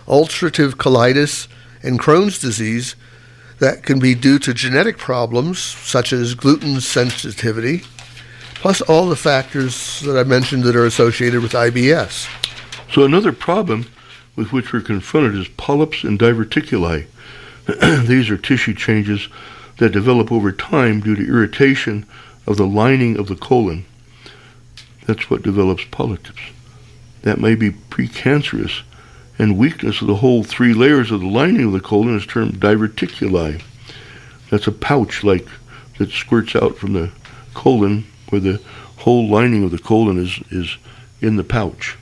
ulcerative colitis, and Crohn's disease that can be due to genetic problems such as gluten sensitivity, plus all the factors that I mentioned that are associated with IBS. So another problem with which we're confronted is polyps and diverticuli. These are tissue changes that develop over time due to irritation of the lining of the colon. That's what develops polyps. That may be precancerous, and weakness of the whole 3 layers of the lining of the colon is termed diverticuli. That's a pouch like that squirts out from the colon, where the whole lining of the colon is in the pouch.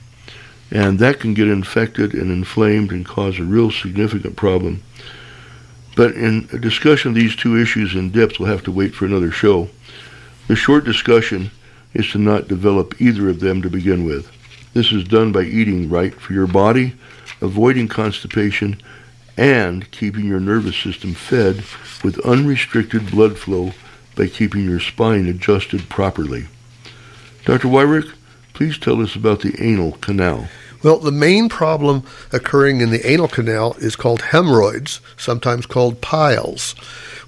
And that can get infected and inflamed and cause a real significant problem. But in a discussion of these two issues in depth, we'll have to wait for another show. The short discussion is to not develop either of them to begin with. This is done by eating right for your body, avoiding constipation, and keeping your nervous system fed with unrestricted blood flow by keeping your spine adjusted properly. Dr. Weyrich, please tell us about the anal canal. Well, the main problem occurring in the anal canal is called hemorrhoids, sometimes called piles,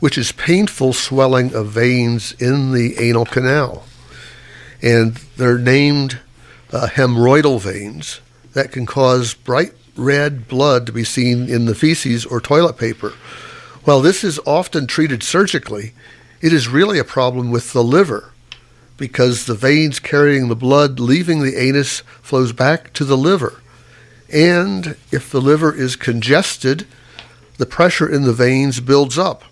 which is painful swelling of veins in the anal canal. And they're named hemorrhoidal veins. that can cause bright red blood to be seen in the feces or toilet paper. While this is often treated surgically, it is really a problem with the liver, because the veins carrying the blood leaving the anus flows back to the liver. And if the liver is congested, the pressure in the veins builds up,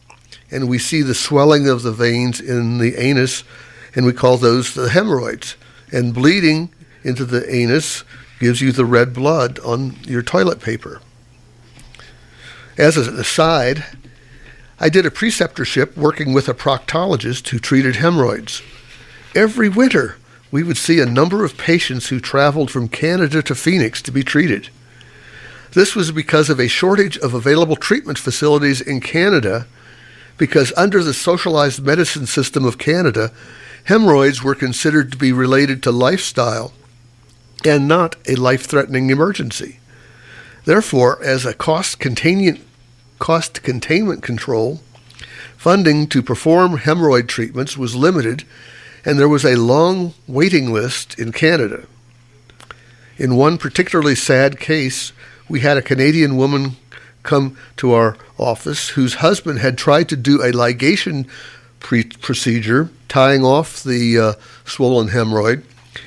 and we see the swelling of the veins in the anus, and we call those the hemorrhoids. And bleeding into the anus gives you the red blood on your toilet paper. As an aside, I did a preceptorship working with a proctologist who treated hemorrhoids. Every winter, we would see a number of patients who traveled from Canada to Phoenix to be treated. This was because of a shortage of available treatment facilities in Canada, because under the socialized medicine system of Canada, hemorrhoids were considered to be related to lifestyle and not a life-threatening emergency. Therefore, as a cost containment control, funding to perform hemorrhoid treatments was limited, and there was a long waiting list in Canada. In one particularly sad case, we had a Canadian woman come to our office whose husband had tried to do a ligation procedure, tying off the swollen hemorrhoid,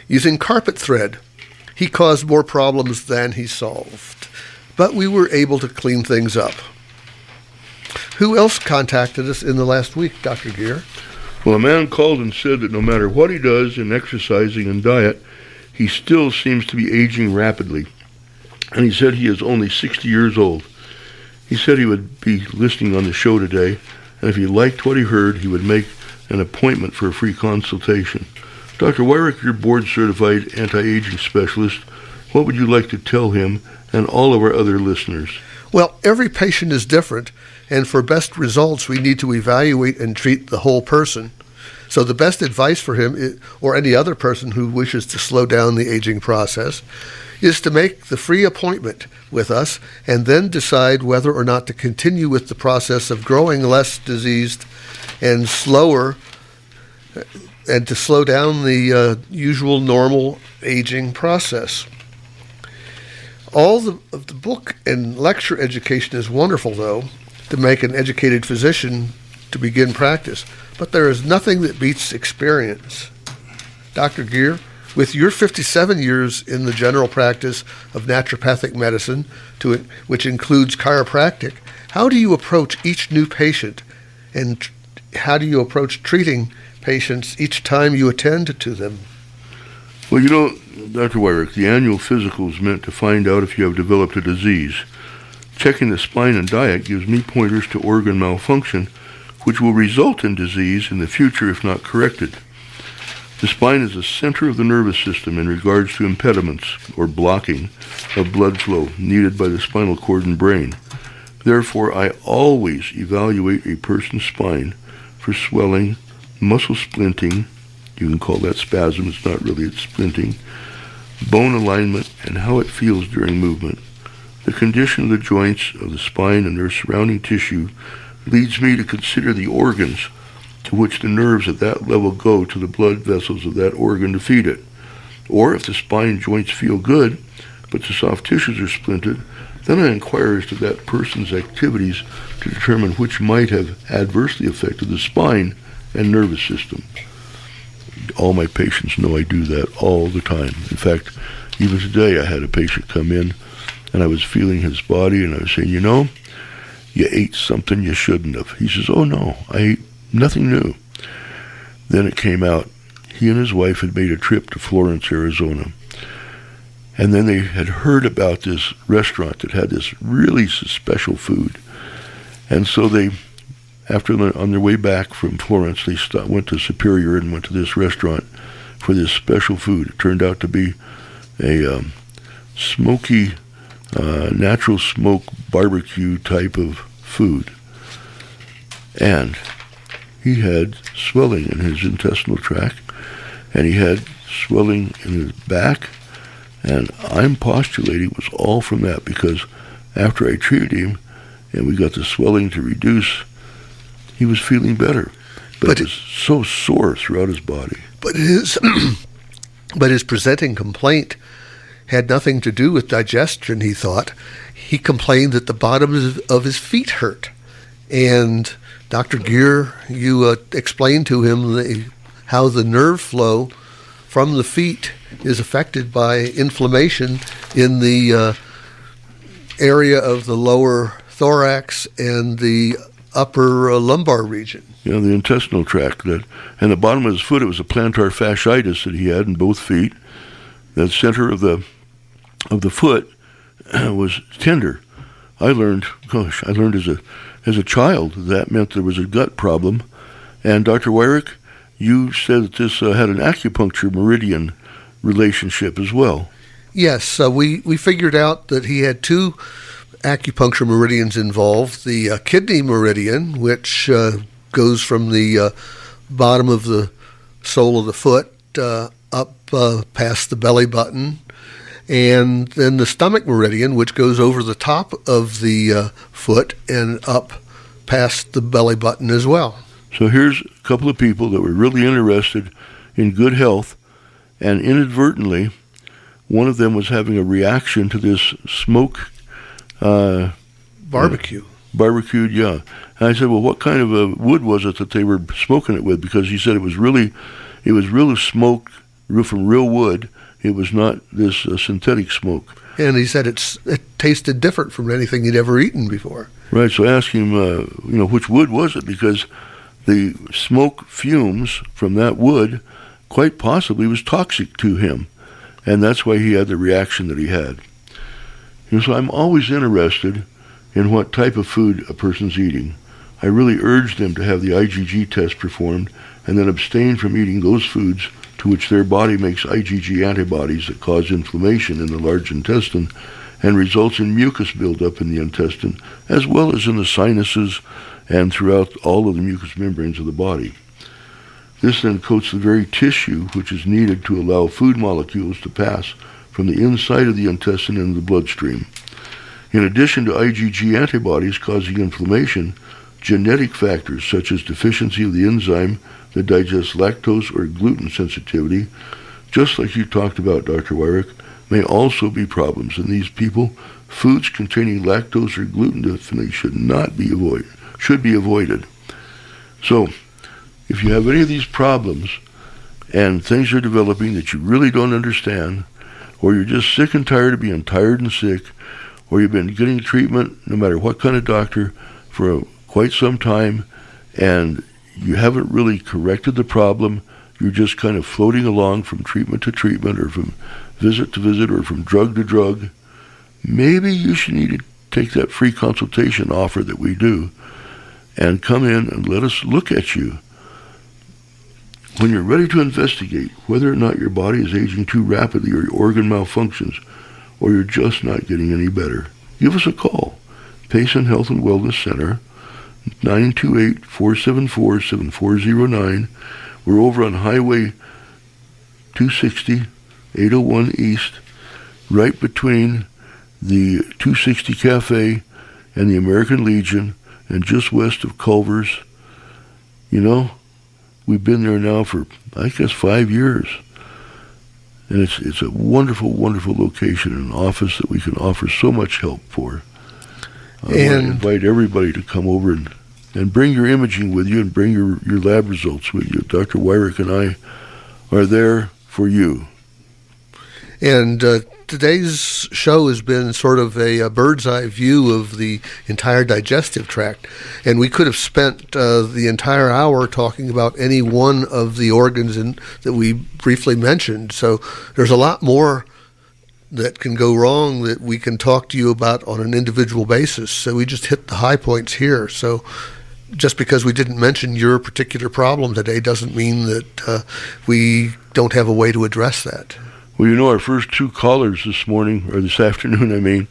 using carpet thread. He caused more problems than he solved, but we were able to clean things up. Who else contacted us in the last week, Dr. Gear? Well, a man called and said that no matter what he does in exercising and diet, he still seems to be aging rapidly. And he said he is only 60 years old. He said he would be listening on the show today, and if he liked what he heard, he would make an appointment for a free consultation. Dr. Wyrick, you're board-certified anti-aging specialist. What would you like to tell him and all of our other listeners? Well, every patient is different, and for best results, we need to evaluate and treat the whole person. So the best advice for him, or any other person who wishes to slow down the aging process, is to make the free appointment with us and then decide whether or not to continue with the process of growing less diseased and slower, and to slow down the usual normal aging process. All of the book and lecture education is wonderful, though, to make an educated physician to begin practice, but there is nothing that beats experience. Dr. Gear, with your 57 years in the general practice of naturopathic medicine, which includes chiropractic, how do you approach each new patient, and how do you approach treating patients each time you attend to them? Well, you know, Dr. Wyrick, the annual physical is meant to find out if you have developed a disease. Checking the spine and diet gives me pointers to organ malfunction, which will result in disease in the future if not corrected. The spine is the center of the nervous system in regards to impediments or blocking of blood flow needed by the spinal cord and brain. Therefore, I always evaluate a person's spine for swelling, muscle splinting, you can call that spasm, it's not really, it's splinting, bone alignment, and how it feels during movement. The condition of the joints of the spine and their surrounding tissue leads me to consider the organs to which the nerves at that level go to the blood vessels of that organ to feed it. Or if the spine joints feel good, but the soft tissues are splinted, then I inquire as to that person's activities to determine which might have adversely affected the spine and nervous system. All my patients know I do that all the time. In fact, even today I had a patient come in and I was feeling his body and I was saying, you know, you ate something you shouldn't have. He says, oh no, I ate nothing new. Then it came out, he and his wife had made a trip to Florence, Arizona. And then they had heard about this restaurant that had this really special food. And so they, on their way back from Florence, they went to Superior and went to this restaurant for this special food. It turned out to be a smoky, natural smoke barbecue type of food. And he had swelling in his intestinal tract, and he had swelling in his back, and I'm postulating it was all from that, because after I treated him and we got the swelling to reduce, he was feeling better. But it was so sore throughout his body. But his presenting complaint had nothing to do with digestion, he thought. He complained that the bottoms of his feet hurt. And Dr. Gear, you explained to him how the nerve flow from the feet is affected by inflammation in the area of the lower thorax and the upper lumbar region. The intestinal tract. And the bottom of his foot, it was a plantar fasciitis that he had in both feet. The center of the foot was tender. I learned as a child that meant there was a gut problem. And Dr. Weyrich, you said that this had an acupuncture meridian relationship as well. Yes, we figured out that he had two acupuncture meridians involved. The kidney meridian, which goes from the bottom of the sole of the foot up past the belly button, and then the stomach meridian, which goes over the top of the foot and up past the belly button as well. So here's a couple of people that were really interested in good health, and inadvertently, one of them was having a reaction to this smoke. Barbecue. Barbecued, yeah. And I said, well, what kind of a wood was it that they were smoking it with? Because he said it was really smoke from real wood. It was not this synthetic smoke. And he said it tasted different from anything he'd ever eaten before. Right, so I asked him, which wood was it? Because the smoke fumes from that wood quite possibly was toxic to him. And that's why he had the reaction that he had. So I'm always interested in what type of food a person's eating. I really urge them to have the IgG test performed and then abstain from eating those foods to which their body makes IgG antibodies that cause inflammation in the large intestine and results in mucus buildup in the intestine, as well as in the sinuses and throughout all of the mucous membranes of the body. This then coats the very tissue which is needed to allow food molecules to pass from the inside of the intestine into the bloodstream. In addition to IgG antibodies causing inflammation, genetic factors such as deficiency of the enzyme that digests lactose or gluten sensitivity, just like you talked about, Dr. Weyrich, may also be problems in these people. Foods containing lactose or gluten definitely should be avoided. So, if you have any of these problems and things are developing that you really don't understand, or you're just sick and tired of being tired and sick, or you've been getting treatment, no matter what kind of doctor, for quite some time, and you haven't really corrected the problem, you're just kind of floating along from treatment to treatment, or from visit to visit, or from drug to drug, maybe you should need to take that free consultation offer that we do and come in and let us look at you. When you're ready to investigate whether or not your body is aging too rapidly or your organ malfunctions or you're just not getting any better, give us a call. Payson Health and Wellness Center, 928-474-7409. We're over on Highway 260, 801 East, right between the 260 Cafe and the American Legion, and just west of Culver's. We've been there now for, I guess, 5 years. And it's a wonderful, wonderful location and an office that we can offer so much help for. I want to invite everybody to come over and bring your imaging with you and bring your lab results with you. Dr. Weyrich and I are there for you. And today's show has been sort of a bird's eye view of the entire digestive tract. And we could have spent the entire hour talking about any one of the organs that we briefly mentioned. So there's a lot more that can go wrong that we can talk to you about on an individual basis. So we just hit the high points here. So just because we didn't mention your particular problem today doesn't mean that we don't have a way to address that. Well, our first two callers this morning, or this afternoon,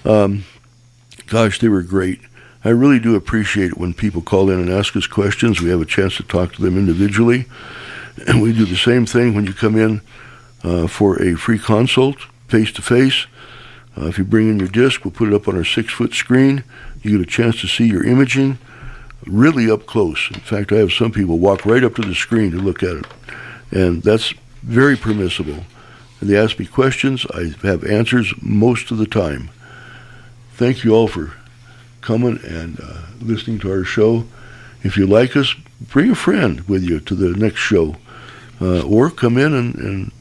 gosh, they were great. I really do appreciate it when people call in and ask us questions. We have a chance to talk to them individually. And we do the same thing when you come in for a free consult, face-to-face. If you bring in your disc, we'll put it up on our 6-foot screen. You get a chance to see your imaging really up close. In fact, I have some people walk right up to the screen to look at it. And that's very permissible. They ask me questions. I have answers most of the time. Thank you all for coming and listening to our show. If you like us, bring a friend with you to the next show, or come in and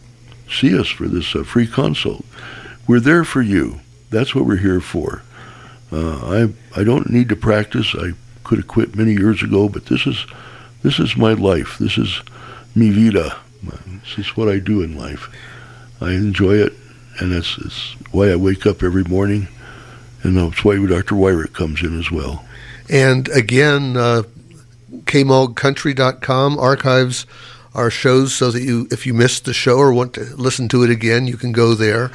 see us for this free consult. We're there for you. That's what we're here for. I don't need to practice. I could have quit many years ago, but this is my life. This is mi vida. This is what I do in life. I enjoy it, and that's why I wake up every morning, and that's why Dr. Wyrick comes in as well. And again, KMOGcountry.com archives our shows so that if you missed the show or want to listen to it again, you can go there.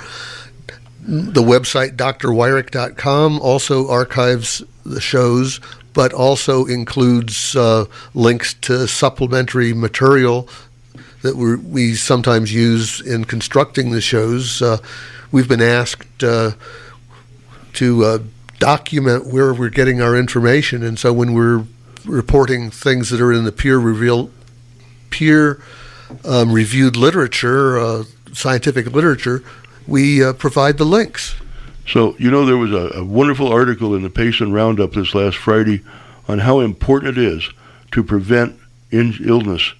The website, drwyrick.com, also archives the shows, but also includes links to supplementary material that we sometimes use in constructing the shows. We've been asked to document where we're getting our information, and so when we're reporting things that are in the peer-reviewed literature, scientific literature, we provide the links. So, there was a wonderful article in the Payson Roundup this last Friday on how important it is to prevent illness,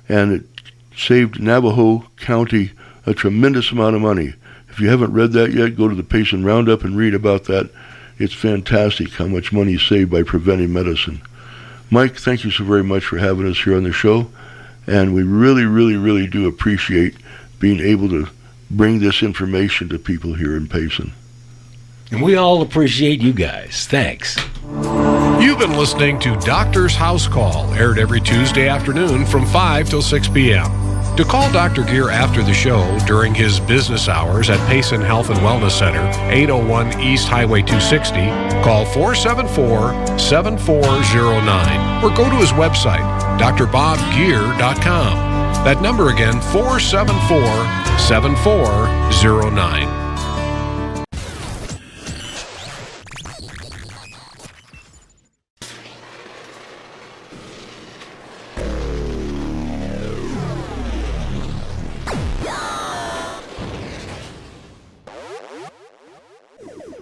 and it saved Navajo County a tremendous amount of money. If you haven't read that yet, go to the Payson Roundup and read about that. It's fantastic how much money is saved by preventive medicine. Mike, thank you so very much for having us here on the show, and we really, really, really do appreciate being able to bring this information to people here in Payson. And we all appreciate you guys. Thanks. You've been listening to Doctor's House Call, aired every Tuesday afternoon from 5 till 6 p.m. To call Dr. Gear after the show during his business hours at Payson Health and Wellness Center, 801 East Highway 260, call 474-7409 or go to his website, drbobgear.com. That number again, 474-7409.